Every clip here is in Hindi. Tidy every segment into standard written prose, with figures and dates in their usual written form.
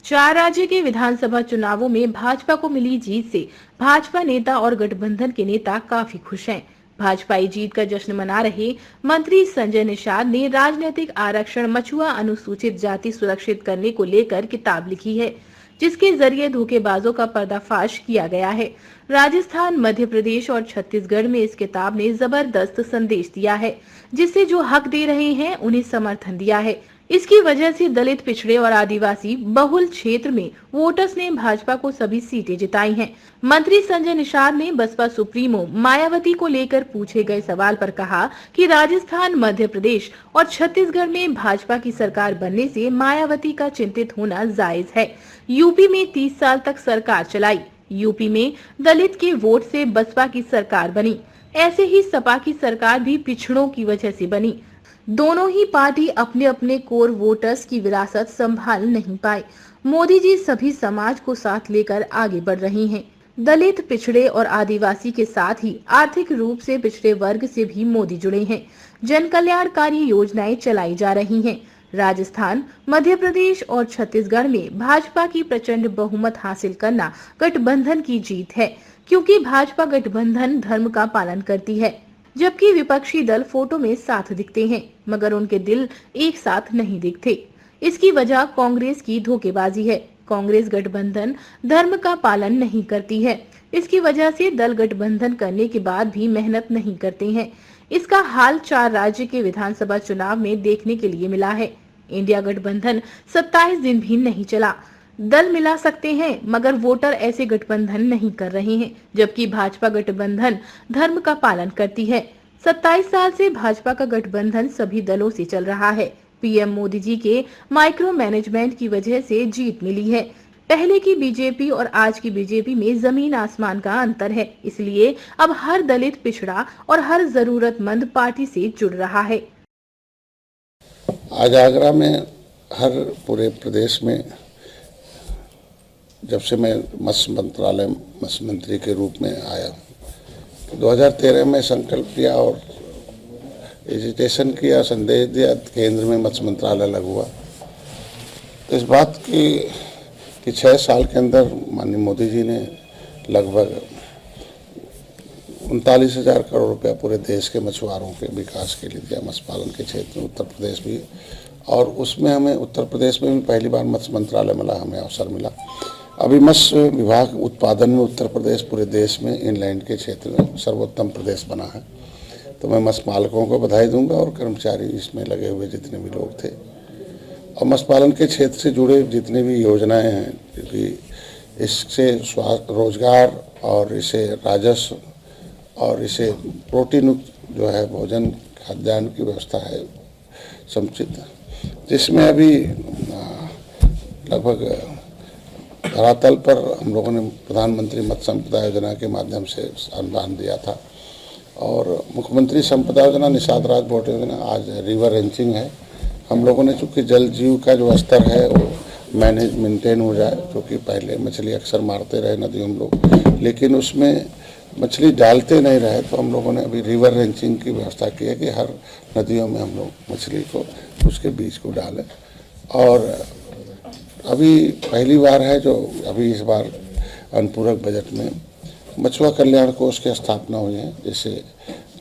चार राज्य के विधानसभा चुनावों में भाजपा को मिली जीत से भाजपा नेता और गठबंधन के नेता काफी खुश हैं। भाजपाई जीत का जश्न मना रहे मंत्री संजय निषाद ने राजनीतिक आरक्षण मछुआ अनुसूचित जाति सुरक्षित करने को लेकर किताब लिखी है, जिसके जरिए धोखेबाजों का पर्दाफाश किया गया है। राजस्थान, मध्य प्रदेश और छत्तीसगढ़ में इस किताब ने जबरदस्त संदेश दिया है, जिससे जो हक दे रहे हैं उन्हें समर्थन दिया है। इसकी वजह से दलित, पिछड़े और आदिवासी बहुल क्षेत्र में वोटर्स ने भाजपा को सभी सीटें जिताई हैं। मंत्री संजय निषाद ने बसपा सुप्रीमो मायावती को लेकर पूछे गए सवाल पर कहा कि राजस्थान, मध्य प्रदेश और छत्तीसगढ़ में भाजपा की सरकार बनने से मायावती का चिंतित होना जायज है। यूपी में 30 साल तक सरकार चलाई, यूपी में दलित के वोट से बसपा की सरकार बनी। ऐसे ही सपा की सरकार भी पिछड़ों की वजह से बनी। दोनों ही पार्टी अपने अपने कोर वोटर्स की विरासत संभाल नहीं पाए। मोदी जी सभी समाज को साथ लेकर आगे बढ़ रही हैं। दलित, पिछड़े और आदिवासी के साथ ही आर्थिक रूप से पिछड़े वर्ग से भी मोदी जुड़े हैं। जन कल्याणकारी योजनाएं चलाई जा रही हैं। राजस्थान, मध्य प्रदेश और छत्तीसगढ़ में भाजपा की प्रचंड बहुमत हासिल करना गठबंधन की जीत है, क्योंकि भाजपा गठबंधन धर्म का पालन करती है, जबकि विपक्षी दल फोटो में साथ दिखते हैं मगर उनके दिल एक साथ नहीं दिखते। इसकी वजह कांग्रेस की धोखेबाजी है। कांग्रेस गठबंधन धर्म का पालन नहीं करती है। इसकी वजह से दल गठबंधन करने के बाद भी मेहनत नहीं करते हैं। इसका हाल 4 राज्य के विधानसभा चुनाव में देखने के लिए मिला है। इंडिया गठबंधन 27 दिन भी नहीं चला। दल मिला सकते हैं मगर वोटर ऐसे गठबंधन नहीं कर रहे हैं, जबकि भाजपा गठबंधन धर्म का पालन करती है। 27 साल से भाजपा का गठबंधन सभी दलों से चल रहा है। पीएम मोदी जी के माइक्रो मैनेजमेंट की वजह से जीत मिली है। पहले की बीजेपी और आज की बीजेपी में जमीन आसमान का अंतर है। इसलिए अब हर दलित, पिछड़ा और हर जरूरतमंद पार्टी से जुड़ रहा है। आज आगरा में हर पूरे प्रदेश में जब से मैं मत्स्य मंत्रालय मत्स्य मंत्री के रूप में आया, 2013 में संकल्प लिया और एजिटेशन किया, संदेश दिया, केंद्र में मत्स्य मंत्रालय लगा हुआ। तो इस बात की कि 6 साल के अंदर माननीय मोदी जी ने लगभग 39,000 करोड़ रुपया पूरे देश के मछुआरों के विकास के लिए दिया, मत्स्य पालन के क्षेत्र में, उत्तर प्रदेश भी, और उसमें हमें उत्तर प्रदेश में भी पहली बार मत्स्य मंत्रालय मिला, हमें अवसर मिला। अभी मत्स्य विभाग उत्पादन में उत्तर प्रदेश पूरे देश में इनलैंड के क्षेत्र में सर्वोत्तम प्रदेश बना है। तो मैं मत्स्य पालकों को बधाई दूंगा और कर्मचारी इसमें लगे हुए जितने भी लोग थे और मत्स्य पालन के क्षेत्र से जुड़े जितने भी योजनाएं हैं, क्योंकि इससे स्वास्थ्य, रोजगार और इसे राजस्व और इसे प्रोटीन जो है भोजन खाद्यान्न की व्यवस्था है समुचित, जिसमें अभी लगभग धरातल पर हम लोगों ने प्रधानमंत्री मत्स्य संपदा योजना के माध्यम से अनुदान दिया था और मुख्यमंत्री संपदा योजना, निषाद राज बोट योजना, आज रिवर रेंचिंग है। हम लोगों ने चूँकि जल जीव का जो स्तर है वो मेंटेन हो जाए, क्योंकि पहले मछली अक्सर मारते रहे नदियों में लोग, लेकिन उसमें मछली डालते नहीं रहे, तो हम लोगों ने अभी रिवर रेंचिंग की व्यवस्था की है कि हर नदियों में हम लोग मछली को उसके बीज को डालें। और अभी पहली बार है जो अभी इस बार अनुपूरक बजट में मछुआ कल्याण कोष की स्थापना हुई है, जिससे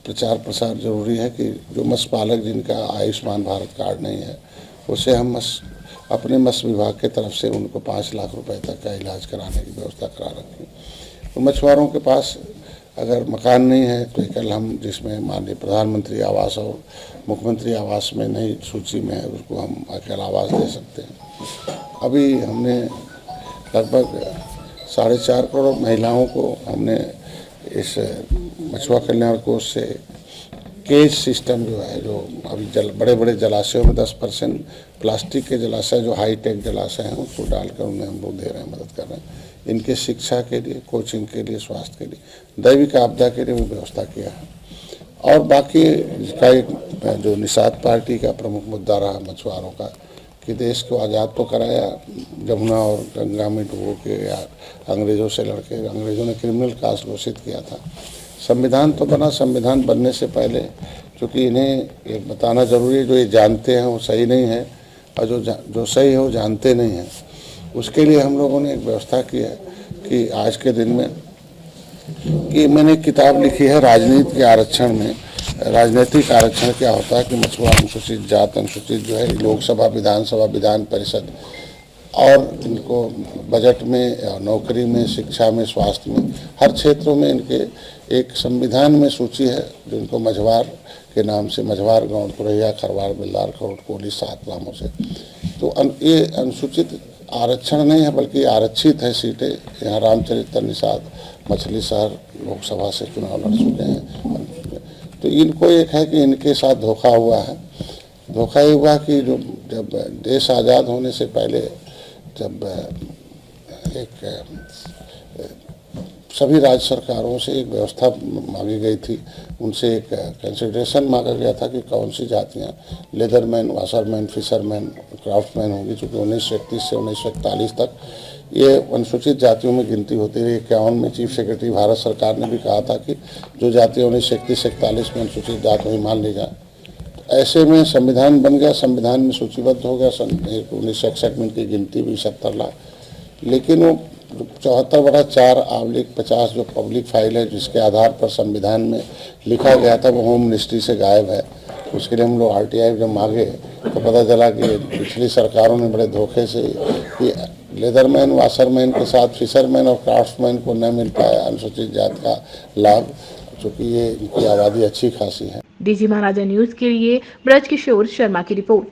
प्रचार प्रसार जरूरी है कि जो मत्स्य पालक जिनका आयुष्मान भारत कार्ड नहीं है, उसे हम अपने मत्स्य विभाग के तरफ से उनको 5 लाख रुपए तक का इलाज कराने की व्यवस्था करा रखी है। तो मछुआरों के पास अगर मकान नहीं है तो कल हम जिसमें माननीय प्रधानमंत्री आवास और मुख्यमंत्री आवास में नई सूची में है, उसको हम अकेला आवास दे सकते हैं। अभी हमने लगभग 4.5 करोड़ महिलाओं को हमने इस मछुआ कल्याण कोष से केज सिस्टम जो है, जो अभी बड़े बड़े जलाशयों में 10% प्लास्टिक के जलाशय जो हाईटेक जलाशय हैं उसको डालकर उन्हें हम लोग दे रहे हैं, मदद कर रहे हैं। इनके शिक्षा के लिए, कोचिंग के लिए, स्वास्थ्य के लिए, दैविक आपदा के लिए भी व्यवस्था किया है। और बाकी इसका एक जो निषाद पार्टी का प्रमुख मुद्दा रहा मछुआरों का कि देश को आज़ाद तो कराया, जमुना और गंगा में डुबो के या अंग्रेज़ों से लड़के, अंग्रेज़ों ने क्रिमिनल कास्ट घोषित किया था। संविधान तो बना, संविधान बनने से पहले क्योंकि इन्हें ये बताना ज़रूरी है, जो ये जानते हैं वो सही नहीं है और जो सही है वो जानते नहीं हैं, उसके लिए हम लोगों ने एक व्यवस्था की है कि आज के दिन में कि मैंने एक किताब लिखी है राजनीति के आरक्षण में, राजनीतिक आरक्षण क्या होता है कि मछुआ, अनुसूचित जात, अनुसूचित जो है लोकसभा, विधानसभा, विधान परिषद और इनको बजट में, नौकरी में, शिक्षा में, स्वास्थ्य में, हर क्षेत्रों में इनके एक संविधान में सूची है जो इनको मझवार के नाम से, मझवार, गौंड, पुरैया, खरवार, बिल्लार, खरोट, कोली, 7 नामों से। तो ये अनुसूचित आरक्षण नहीं है बल्कि आरक्षित है सीटें। यहाँ रामचरित्र निषाद मछली शहर लोकसभा से चुनाव लड़ चुके हैं। तो इनको एक है कि इनके साथ धोखा हुआ है। धोखा ये हुआ कि जो जब देश आज़ाद होने से पहले जब एक सभी राज्य सरकारों से एक व्यवस्था मांगी गई थी, उनसे एक कंसिडरेशन मांगा गया था कि कौन सी जातियाँ लेदरमैन, वाशरमैन, फिशरमैन, क्राफ्ट्समैन होंगी, चूँकि 1931 से 1941 तक ये अनुसूचित जातियों में गिनती होती रही। 51 में चीफ सेक्रेटरी भारत सरकार ने भी कहा था कि जो जातियाँ 1931 से 41 में अनुसूचित जात हुई मान ली जाए। ऐसे में संविधान बन गया, संविधान में सूचीबद्ध हो गया। 1961 में इनकी गिनती हुई 70 लाख। लेकिन वो 74/4 ऑब्लिक 50 जो पब्लिक फाइल है जिसके आधार पर संविधान में लिखा गया था वो होम मिनिस्ट्री से गायब है। उसके लिए हम लोग RTI जब मांगे तो पता चला कि पिछली सरकारों ने बड़े धोखे से कि लेदरमैन, वाशरमैन के साथ फिशरमैन और क्राफ्ट्समैन को न मिल पाया अनुसूचित जात का लाभ, चूँकि ये इनकी आबादी अच्छी खासी है। डीजी महाराजा न्यूज के लिए ब्रजकिशोर शर्मा की रिपोर्ट।